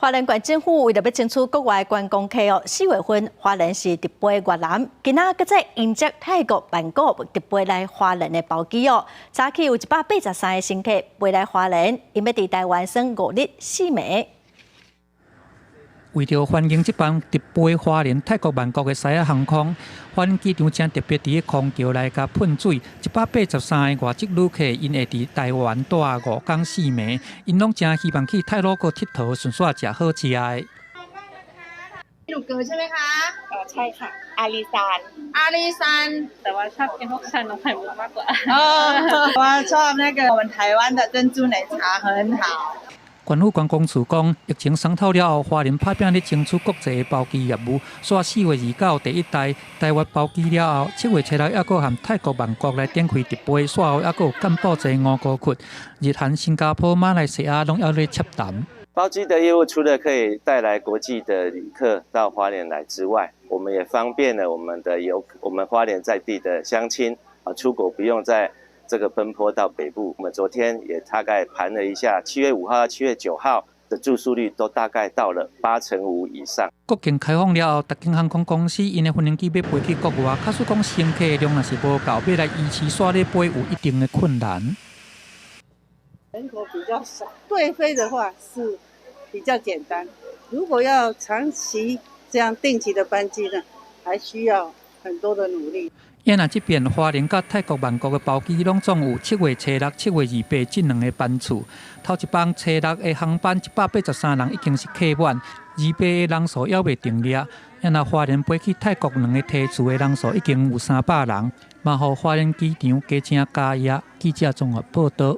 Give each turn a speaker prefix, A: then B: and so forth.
A: 花莲县政府为了要争取国外观光客4月份花莲市直飞越南，今仔搁再迎接泰国曼谷直飞来花莲的包机早起有183个乘客飞来花莲，因要伫台湾耍5日4暝。
B: 为着欢迎这班直飞花莲泰国曼谷的西亚航空，花莲机场正特别伫空桥内甲喷水，183个外籍旅客因会伫台湾待5天4暝，因拢真希望去泰鲁阁佚佗，顺续食好食的。
C: หนูเกิดใช่ไหมคะ
D: ใช่ค่ะอาลีซาน
C: อารีซัน
D: แต่ว่าชอบกินพวกชานมไข่มุกมากกว่า
C: 我ชอบ那个我们台湾的珍珠奶茶很好。
B: 县府观光处讲，疫情松透了后，花莲拍拼咧争取国际包机业务。煞4月29第一台台湾包机了后，7月初6还佫含泰国曼谷来展开直飞，煞后还佫有柬埔寨、5个区，日韩、新加坡、马来西亚拢要咧洽谈。
E: 包机的业务除了可以带来国际的旅客到花莲来之外，我们也方便了我们花莲在地的乡亲出国不用再 这个奔波到北部，我们昨天也大概盘了一下，7月5号到7月9号的住宿率都大概到了85%以上。
B: 国境开放了后，特间航空公司因的飞行机要飞去国外，假使讲乘客的量若是无够，要来依期刷咧飞有一定的困难。
F: 人口比较少，对飞的话是比较简单。如果要长期这样定期的班机呢，还需要很多的努力。
B: 因啊，这边花莲甲泰国曼谷的包机拢总有7月初6、7月28这2个班次。头一班初6的航班183人已经是客满，28的人数还未定列。因啊，花莲飞去泰国2个梯次的人数已经有300人，嘛，互花莲机场加正加压。记者综合报道。